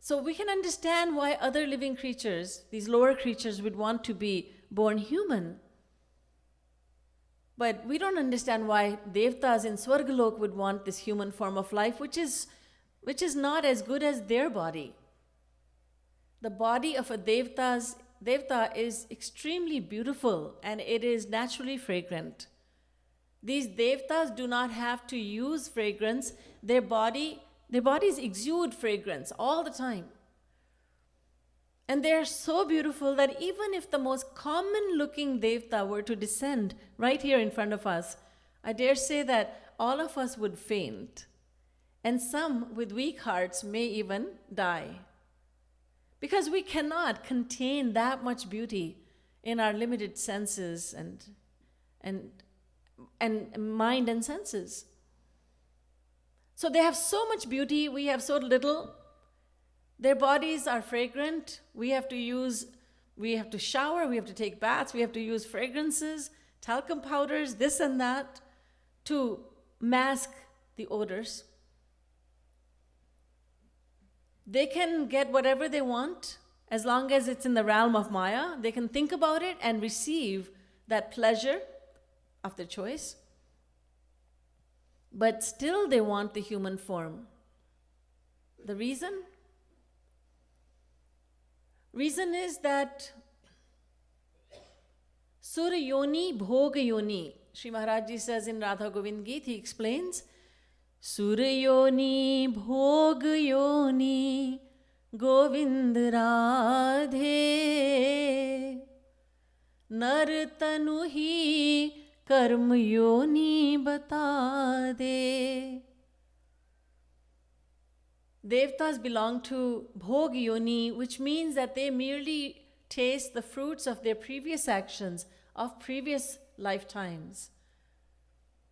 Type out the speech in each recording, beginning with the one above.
So we can understand why other living creatures, these lower creatures, would want to be born human. But we don't understand why devtas in Swargalok would want this human form of life, which is not as good as their body. The body of a devta is extremely beautiful and it is naturally fragrant. These devtas do not have to use fragrance. Their bodies exude fragrance all the time. And they are so beautiful that even if the most common looking devta were to descend right here in front of us, I dare say that all of us would faint. And some with weak hearts may even die. Because we cannot contain that much beauty in our limited senses and mind and senses. So they have so much beauty, we have so little. Their bodies are fragrant. We have to shower, we have to take baths, we have to use fragrances, talcum powders, this and that, to mask the odors. They can get whatever they want as long as it's in the realm of Maya. They can think about it and receive that pleasure of their choice. But still they want the human form. The reason? Reason is that Sur Yoni Bhog Yoni. Sri Maharaj Ji says in Radha Govind Geet, he explains, Sur Yoni Bhog Yoni Govind Radhe Nar Tanu Hi Karm Yoni Bata De. Devtas belong to Bhog Yoni, which means that they merely taste the fruits of their previous actions, of previous lifetimes.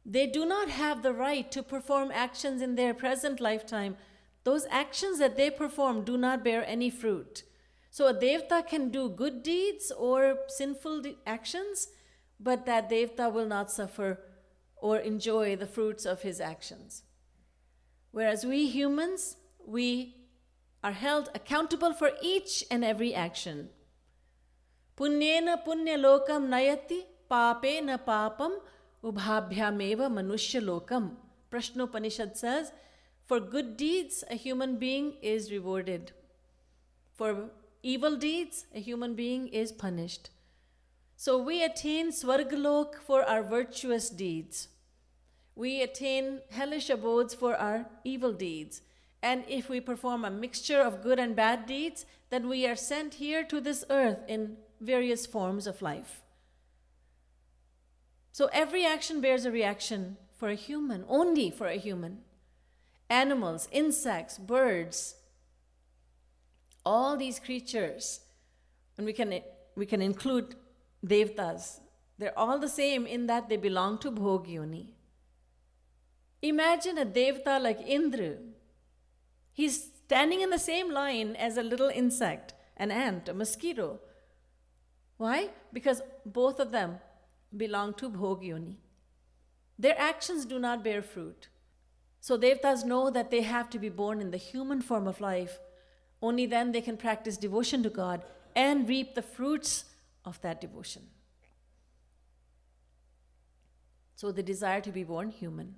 They do not have the right to perform actions in their present lifetime. Those actions that they perform do not bear any fruit. So a devta can do good deeds or sinful actions, but that devta will not suffer or enjoy the fruits of his actions. Whereas we humans, we are held accountable for each and every action. Punyena punya lokam nayati, papena papam, ubhabhyameva manushya lokam. Prashnopanishad says, for good deeds, a human being is rewarded. For evil deeds, a human being is punished. So we attain Swargalok for our virtuous deeds. We attain hellish abodes for our evil deeds. And if we perform a mixture of good and bad deeds, then we are sent here to this earth in various forms of life. So every action bears a reaction for a human, only for a human. Animals, insects, birds, all these creatures, and we can include devtas, they're all the same in that they belong to Bhog Yoni. Imagine a devta like Indra. He's standing in the same line as a little insect, an ant, a mosquito. Why? Because both of them belong to Bhog Yoni. Their actions do not bear fruit. So devtas know that they have to be born in the human form of life. Only then they can practice devotion to God and reap the fruits of that devotion. So they desire to be born human.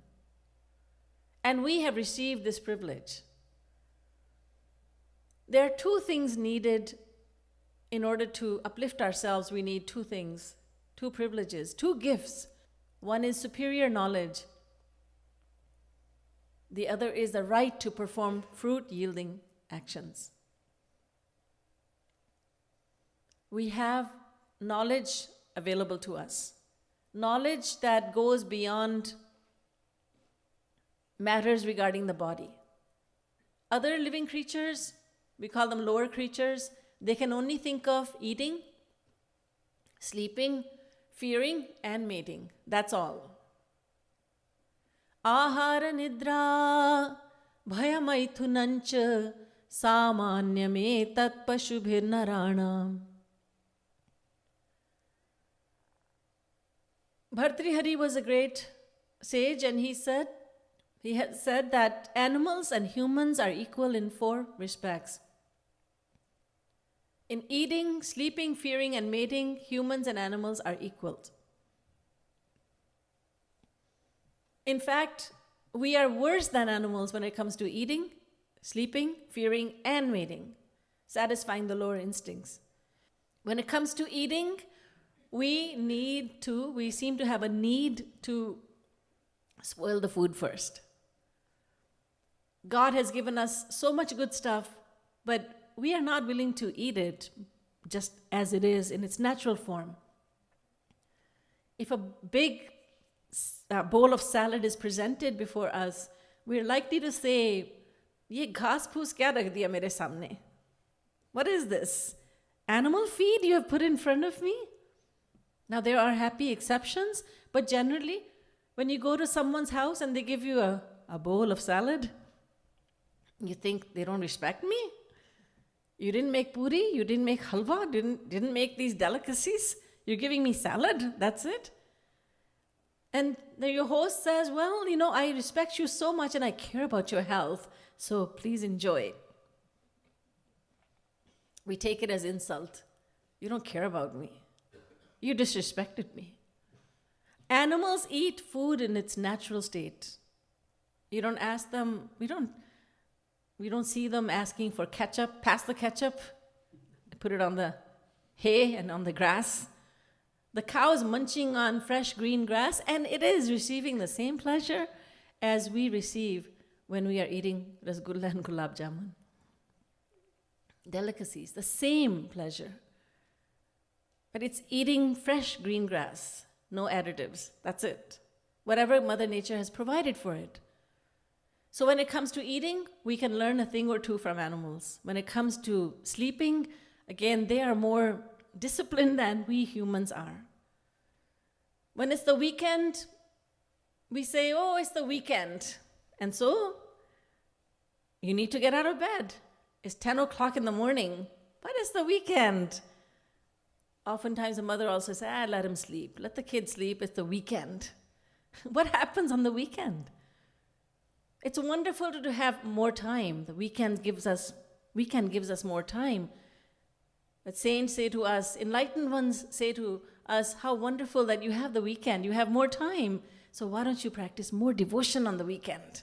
And we have received this privilege. There are two things needed in order to uplift ourselves. We need two things, two privileges, two gifts. One is superior knowledge. The other is the right to perform fruit-yielding actions. We have knowledge available to us. Knowledge that goes beyond matters regarding the body. Other living creatures, we call them lower creatures, they can only think of eating, sleeping, fearing, and mating. That's all. Ahara nidra bhayamaithunancha samanyame tat pashubhir naranam. Bhartrihari was a great sage, and he had said that animals and humans are equal in 4 respects. In eating, sleeping, fearing, and mating, humans and animals are equal. In fact, we are worse than animals when it comes to eating, sleeping, fearing, and mating, satisfying the lower instincts. When it comes to eating, we seem to have a need to spoil the food first. God has given us so much good stuff, but we are not willing to eat it just as it is in its natural form. If a big bowl of salad is presented before us, we're likely to say, "Ye ghas phoos kya rakh diya mere samne? What is this? Animal feed you have put in front of me?" Now, there are happy exceptions, but generally, when you go to someone's house and they give you a bowl of salad, you think they don't respect me? You didn't make puri, you didn't make halwa, didn't make these delicacies. You're giving me salad, that's it. And your host says, "Well, I respect you so much and I care about your health, so please enjoy." We take it as insult. You don't care about me. You disrespected me. Animals eat food in its natural state. You don't ask them, we don't see them asking for ketchup. Pass the ketchup. Put it on the hay and on the grass. The cow is munching on fresh green grass, and it is receiving the same pleasure as we receive when we are eating rasgulla and gulab jamun. Delicacies, the same pleasure. But it's eating fresh green grass, no additives. That's it. Whatever Mother Nature has provided for it. So when it comes to eating, we can learn a thing or two from animals. When it comes to sleeping, again, they are more disciplined than we humans are. When it's the weekend, we say, "Oh, it's the weekend." And so, you need to get out of bed. It's 10 o'clock in the morning, but it's the weekend. Oftentimes, the mother also says, "Let him sleep. Let the kid sleep. It's the weekend." What happens on the weekend? It's wonderful to have more time. The weekend gives us more time. But saints say to us, enlightened ones say to us, "How wonderful that you have the weekend. You have more time. So why don't you practice more devotion on the weekend?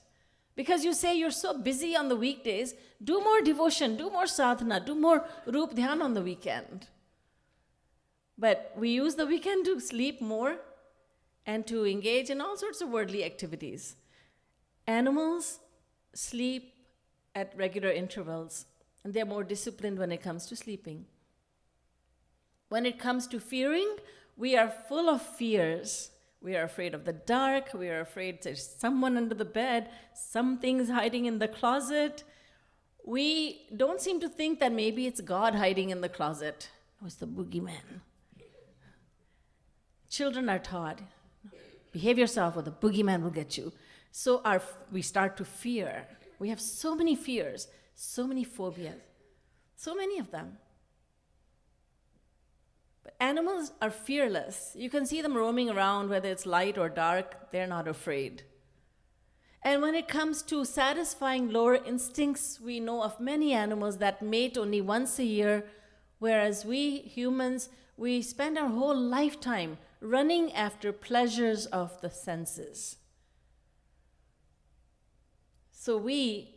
Because you say you're so busy on the weekdays, do more devotion, do more sadhana, do more Rup Dhyan on the weekend." But we use the weekend to sleep more and to engage in all sorts of worldly activities. Animals sleep at regular intervals, and they're more disciplined when it comes to sleeping. When it comes to fearing, we are full of fears. We are afraid of the dark. We are afraid there's someone under the bed, something's hiding in the closet. We don't seem to think that maybe it's God hiding in the closet. Oh, it's the boogeyman. Children are taught, behave yourself or the boogeyman will get you. So we start to fear. We have so many fears, so many phobias, so many of them. But animals are fearless. You can see them roaming around, whether it's light or dark, they're not afraid. And when it comes to satisfying lower instincts, we know of many animals that mate only once a year, whereas we humans, we spend our whole lifetime running after pleasures of the senses. So we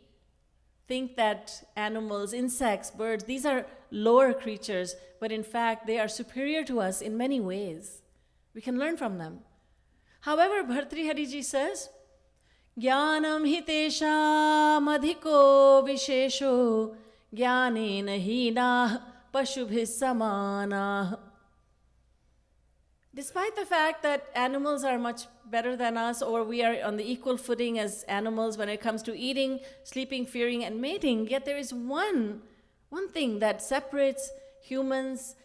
think that animals, insects, birds, these are lower creatures, but in fact, they are superior to us in many ways. We can learn from them. However, Bhartrihari Ji says, "Jnanam hitesham adhiko vishesho jnanena hina pashubhis samana." Despite the fact that animals are much better than us, or we are on the equal footing as animals when it comes to eating, sleeping, fearing, and mating, yet there is one thing that separates humans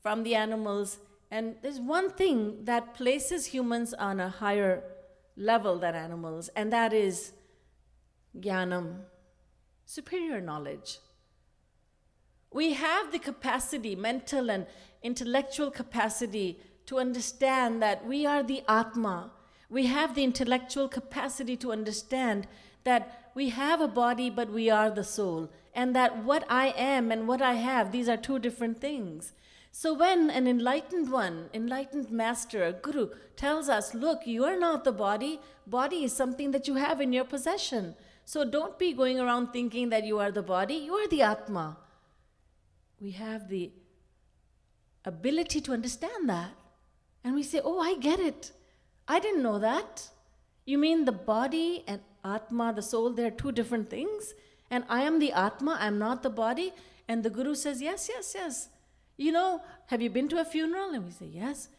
from the animals, and there's one thing that places humans on a higher level than animals, and that is jnanam, superior knowledge. We have the capacity, mental and intellectual capacity, to understand that we are the Atma. We have the intellectual capacity to understand that we have a body, but we are the soul. And that what I am and what I have, these are two different things. So when an enlightened one, enlightened master, a guru, tells us, look, you are not the body. Body is something that you have in your possession. So don't be going around thinking that you are the body. You are the Atma. We have the ability to understand that. And we say, oh, I get it. I didn't know that. You mean the body and Atma, the soul, they're two different things? And I am the Atma, I'm not the body? And the Guru says, yes, yes, yes. You know, have you been to a funeral? And we say, yes.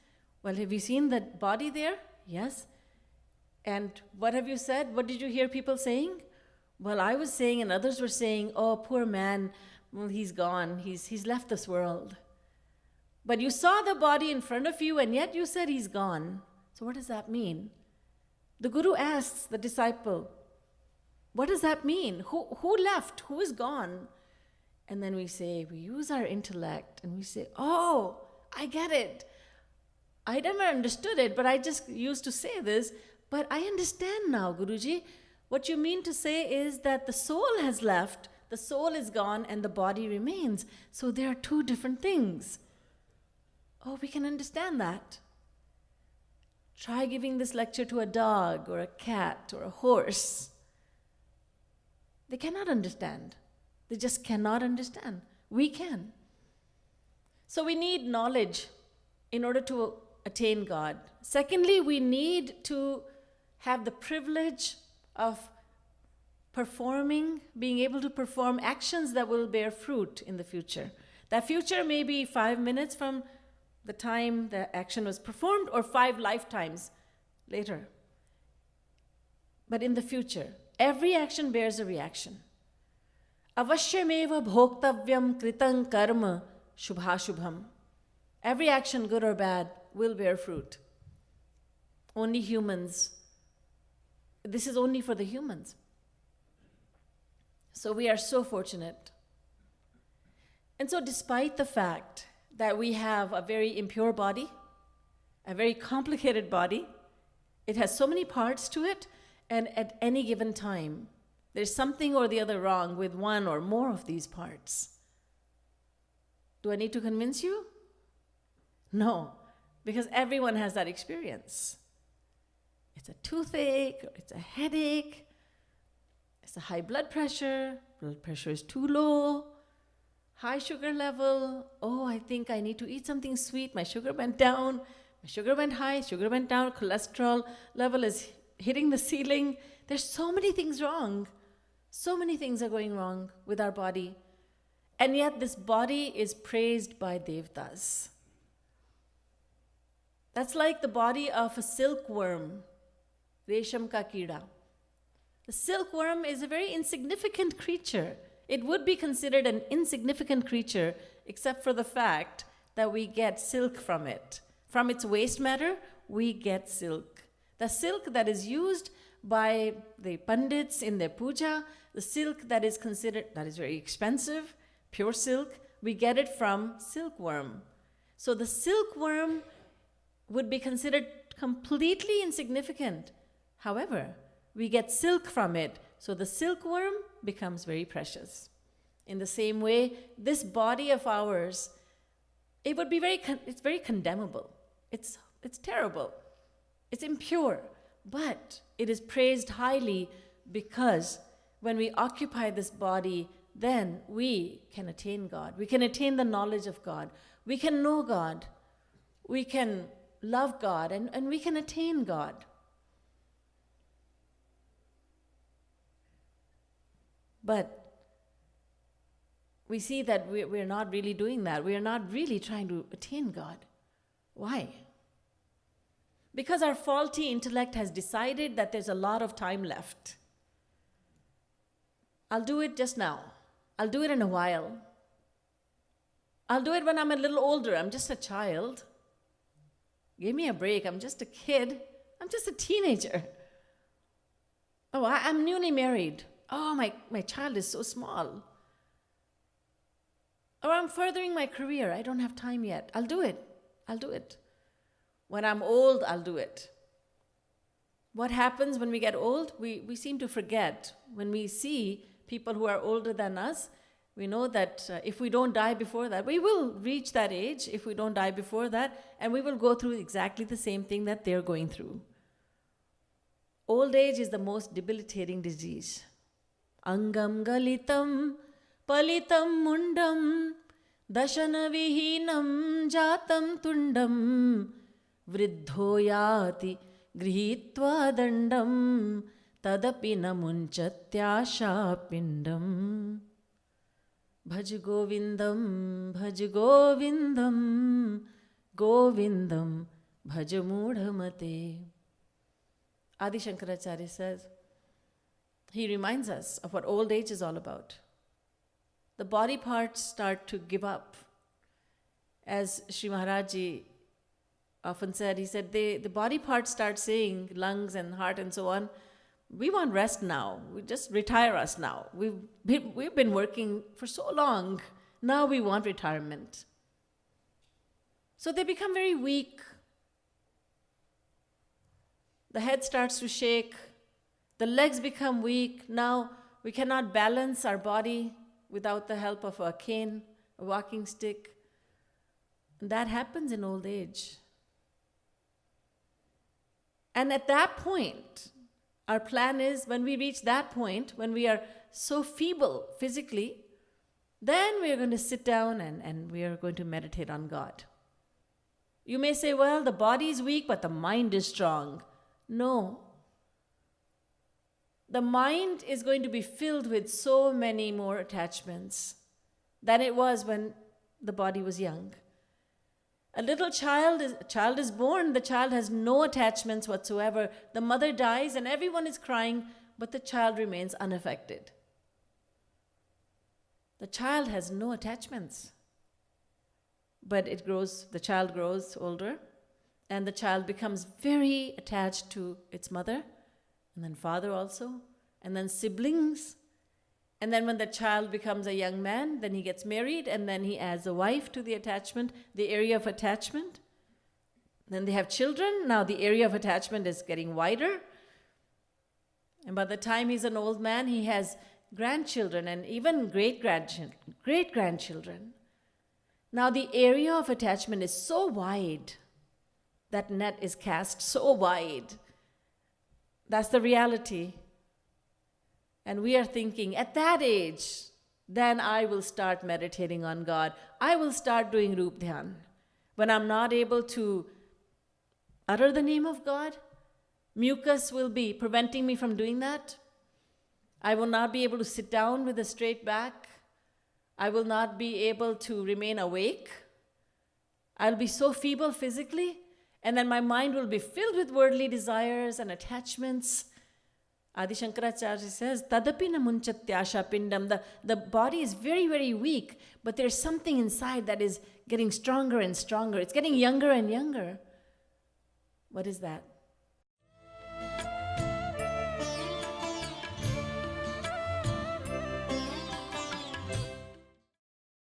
Well, have you seen the body there? Yes. And what have you said? What did you hear people saying? Well, I was saying, and others were saying, oh, poor man, well, he's gone. He's left this world. But you saw the body in front of you, and yet you said he's gone. So what does that mean? The Guru asks the disciple, what does that mean? Who left? Who is gone? And then we use our intellect, and we say, oh, I get it. I never understood it, but I just used to say this. But I understand now, Guruji. What you mean to say is that the soul has left, the soul is gone, and the body remains. So there are two different things. Oh, we can understand that. Try giving this lecture to a dog or a cat or a horse. They cannot understand. They just cannot understand. We can. So we need knowledge in order to attain God. Secondly, we need to have the privilege of being able to perform actions that will bear fruit in the future. That future may be 5 minutes from the time the action was performed or 5 lifetimes later. But in the future, every action bears a reaction. Avashyameva bhoktavyam kritam karma shubhashubham. Every action, good or bad, will bear fruit. Only humans. This is only for the humans. So we are so fortunate. And so despite the fact that we have a very impure body, a very complicated body, it has so many parts to it, and at any given time, there's something or the other wrong with one or more of these parts. Do I need to convince you? No, because everyone has that experience. It's a toothache, or it's a headache, it's a high blood pressure is too low, high sugar level, oh, I think I need to eat something sweet, my sugar went down, my sugar went high, sugar went down, cholesterol level is hitting the ceiling. There's so many things wrong. So many things are going wrong with our body. And yet this body is praised by devtas. That's like the body of a silkworm, Resham ka kida. The silkworm is a very insignificant creature. It would be considered an insignificant creature except for the fact that we get silk from it. From its waste matter, we get silk. The silk that is used by the pandits in their puja, the silk that is very expensive, pure silk, we get it from silkworm. So the silkworm would be considered completely insignificant. However, we get silk from it, so the silkworm becomes very precious. In the same way, this body of ours, it's very condemnable. It's terrible. It's impure. But it is praised highly because when we occupy this body, then we can attain God. We can attain the knowledge of God. We can know God. We can love God, and we can attain God. But we see that we're not really doing that. We are not really trying to attain God. Why? Because our faulty intellect has decided that there's a lot of time left. I'll do it just now. I'll do it in a while. I'll do it when I'm a little older. I'm just a child. Give me a break. I'm just a kid. I'm just a teenager. Oh, I'm newly married. Oh, my child is so small. Or I'm furthering my career. I don't have time yet. I'll do it. When I'm old, I'll do it. What happens when we get old? We seem to forget. When we see people who are older than us, we know that if we don't die before that, we will reach that age if we don't die before that, and we will go through exactly the same thing that they're going through. Old age is the most debilitating disease. Angam galitam palitam mundam dashana vihinam jatam tundam vriddhoyati grihitva dandam tadapi na munchatyasha pindam. Bhaj Govindam, Bhaj Govindam, Govindam, Bhaj Mudhamate. Adi Shankaracharya says, he reminds us of what old age is all about. The body parts start to give up. As Sri Maharaji often said, he said, the body parts start saying, lungs and heart and so on, we want rest now. We just retire us now. We've been working for so long. Now we want retirement. So they become very weak. The head starts to shake. The legs become weak. Now we cannot balance our body without the help of a cane, a walking stick. And that happens in old age. And at that point, our plan is, when we reach that point, when we are so feeble physically, then we are going to sit down and we are going to meditate on God. You may say, well, the body is weak, but the mind is strong. No. The mind is going to be filled with so many more attachments than it was when the body was young. A little child is born, the child has no attachments whatsoever. The mother dies and everyone is crying, but the child remains unaffected. The child has no attachments. But the child grows older, and the child becomes very attached to its mother, and then father also, and then siblings. And then when the child becomes a young man, then he gets married, and then he adds a wife to the attachment, the area of attachment. Then they have children. Now the area of attachment is getting wider. And by the time he's an old man, he has grandchildren and even great-grandchildren. Now the area of attachment is so wide. That net is cast so wide. That's the reality. And we are thinking, at that age, then I will start meditating on God. I will start doing Rup Dhyan. When I'm not able to utter the name of God, mucus will be preventing me from doing that. I will not be able to sit down with a straight back. I will not be able to remain awake. I'll be so feeble physically, and then my mind will be filled with worldly desires and attachments. Adi Shankaracharya says, Tadapi na munchatyasha pindam. The body is very, very weak, but there's something inside that is getting stronger and stronger. It's getting younger and younger. What is that?